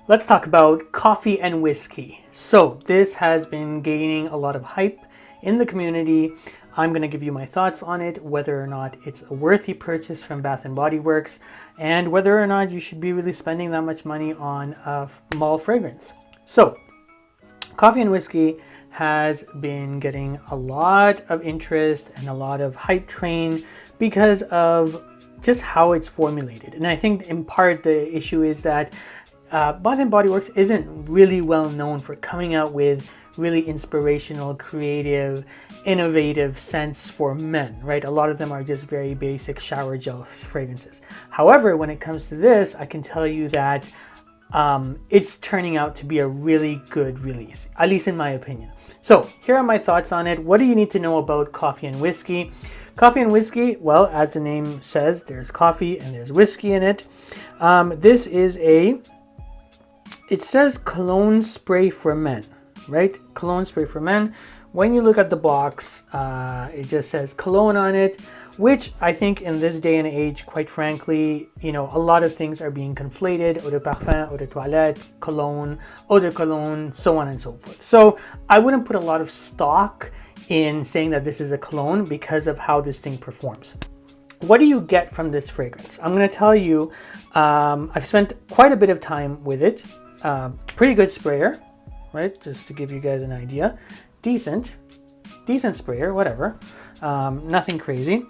Let's talk about coffee and whiskey. So this has been gaining a lot of hype in the community. I'm going to give you my thoughts on it, whether or not it's a worthy purchase from Bath & Body Works, and whether or not you should be really spending that much money on a mall fragrance. So coffee and whiskey has been getting a lot of interest and a lot of hype train because of just how it's formulated. And I think in part the issue is that Bath & Body Works isn't really well known for coming out with really inspirational, creative, innovative scents for men, right? A lot of them are just very basic shower gel fragrances. However, when it comes to this, I can tell you that it's turning out to be a really good release, at least in my opinion. So here are my thoughts on it. What do you need to know about coffee and whiskey? Coffee and whiskey, well, as the name says, there's coffee and there's whiskey in it. This is it says cologne spray for men, right? Cologne spray for men. When you look at the box, it just says cologne on it, which I think in this day and age, quite frankly, a lot of things are being conflated: eau de parfum, eau de toilette, cologne, eau de cologne, so on and so forth. So I wouldn't put a lot of stock in saying that this is a cologne because of how this thing performs. What do you get from this fragrance? I'm going to tell you, I've spent quite a bit of time with it. Pretty good sprayer, right? Just to give you guys an idea. Decent sprayer, whatever. Nothing crazy.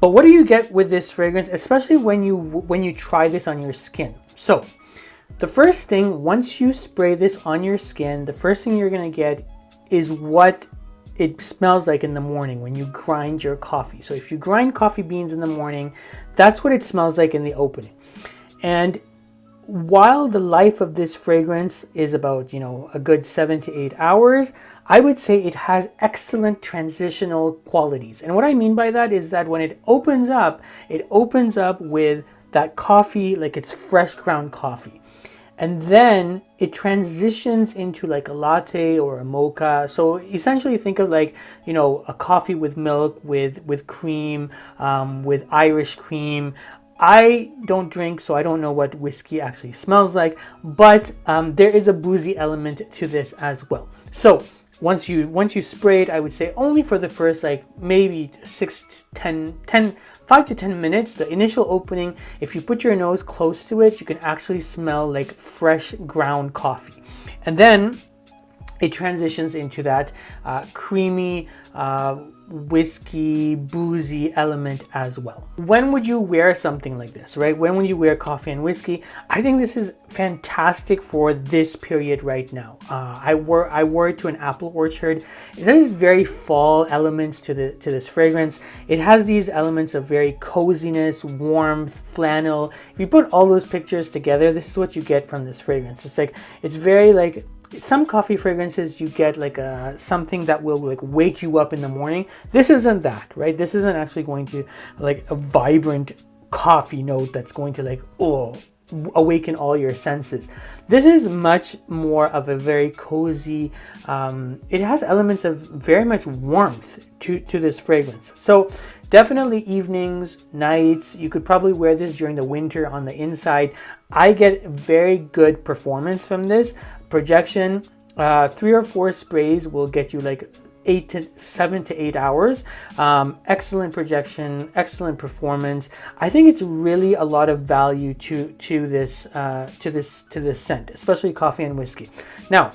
But what do you get with this fragrance, especially when you try this on your skin? So the first thing, once you spray this on your skin, the first thing you're going to get is what it smells like in the morning when you grind your coffee. So if you grind coffee beans in the morning, that's what it smells like in the opening. And while the life of this fragrance is about, a good 7 to 8 hours, I would say it has excellent transitional qualities. And what I mean by that is that when it opens up with that coffee, like it's fresh ground coffee. And then it transitions into like a latte or a mocha. So essentially think of like, a coffee with milk, with cream, with Irish cream. I don't drink, so I don't know what whiskey actually smells like, but there is a boozy element to this as well. So once you spray it, I would say only for the first maybe 5 to 10 minutes, the initial opening, if you put your nose close to it, you can actually smell like fresh ground coffee. And then it transitions into that creamy, whiskey, boozy element as well. When would you wear something like this, right? When would you wear coffee and whiskey? I think this is fantastic for this period right now. I wore it to an apple orchard. It has very fall elements to this fragrance. It has these elements of very coziness, warmth, flannel. If you put all those pictures together, this is what you get from this fragrance. It's very some coffee fragrances you get something that will wake you up in the morning. This isn't that, right? This isn't actually going to a vibrant coffee note that's going to awaken all your senses. This is much more of a very cozy, it has elements of very much warmth to this fragrance. So definitely evenings, nights, you could probably wear this during the winter on the inside. I get very good performance from this. Projection, 3 or 4 sprays will get you 7 to 8 hours. Excellent projection, excellent performance. I think it's really a lot of value to this scent, especially coffee and whiskey. Now,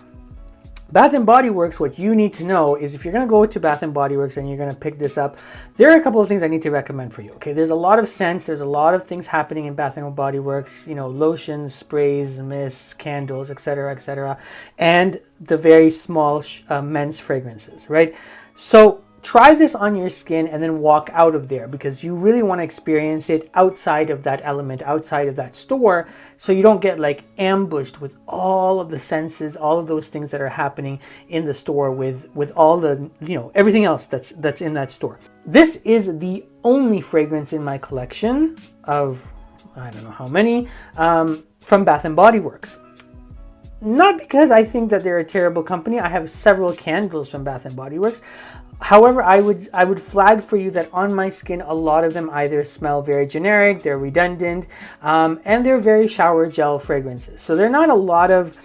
Bath & Body Works, what you need to know is if you're going to go to Bath & Body Works and you're going to pick this up, there are a couple of things I need to recommend for you. Okay, there's a lot of scents, there's a lot of things happening in Bath & Body Works, lotions, sprays, mists, candles, etc., and the very small men's fragrances, right? So try this on your skin and then walk out of there, because you really want to experience it outside of that element, outside of that store, so you don't get ambushed with all of the senses, all of those things that are happening in the store with all the everything else that's in that store. This is the only fragrance in my collection of I don't know how many from Bath & Body Works. Not because I think that they're a terrible company. I have several candles from Bath & Body Works. However, I would flag for you that on my skin, a lot of them either smell very generic, they're redundant, and they're very shower gel fragrances. So they're not a lot of,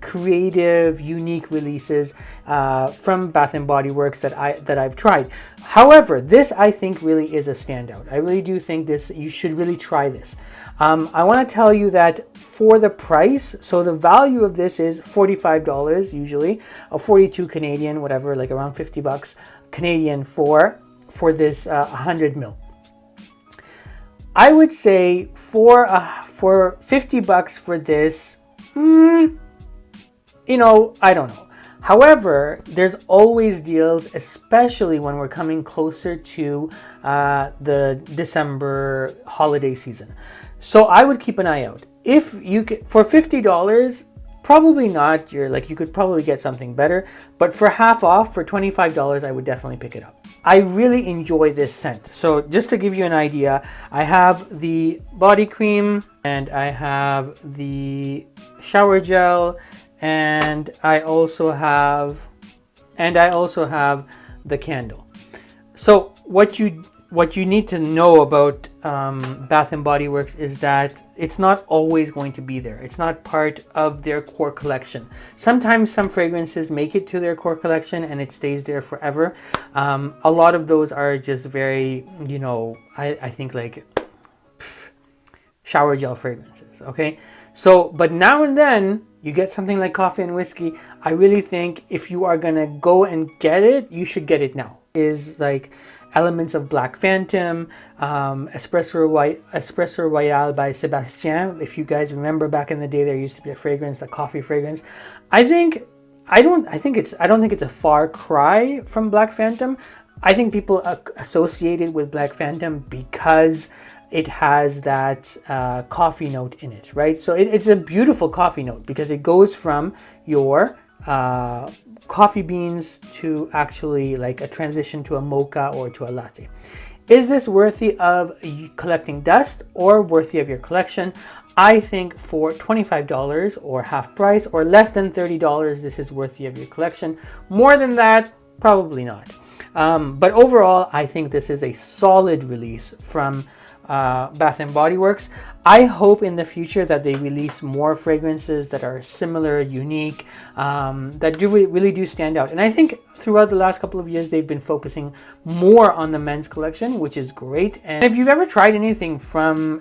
creative, unique releases from Bath and Body Works that I've tried. However, this I think really is a standout. I really do think you should really try this. I want to tell you that for the price, so the value of this is $45 usually, or 42 Canadian, whatever, like around 50 bucks Canadian for this 100 mil. I would say for 50 bucks for this, I don't know. However, there's always deals, especially when we're coming closer to the December holiday season. So I would keep an eye out. If you could, for $50, probably not. You could probably get something better, but for half off, for $25, I would definitely pick it up. I really enjoy this scent. So just to give you an idea, I have the body cream and I have the shower gel, and I also have the candle. So what you need to know about Bath and Body Works is that it's not always going to be there. It's not part of their core collection. Sometimes some fragrances make it to their core collection and it stays there forever. A lot of those are just very, I think like shower gel fragrances, okay? So, but now and then you get something like Coffee and Whiskey. I really think if you are gonna go and get it, you should get it now. Is like elements of Black Phantom, Espresso Royale by Sebastien. If you guys remember back in the day, there used to be a fragrance, a coffee fragrance. I don't think it's a far cry from Black Phantom. I think people associate it with Black Phantom because it has that coffee note in it, right? So it's a beautiful coffee note because it goes from your coffee beans to actually like a transition to a mocha or to a latte. Is this worthy of collecting dust or worthy of your collection? I think for $25 or half price or less than $30, this is worthy of your collection. More than that, probably not. But overall, I think this is a solid release from Bath and Body Works. I hope in the future that they release more fragrances that are similar, unique, that really do stand out. And I think throughout the last couple of years, they've been focusing more on the men's collection, which is great. And if you've ever tried anything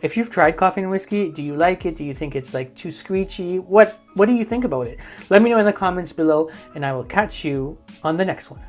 if you've tried Coffee and Whiskey, do you like it? Do you think it's like too screechy? What do you think about it? Let me know in the comments below, and I will catch you on the next one.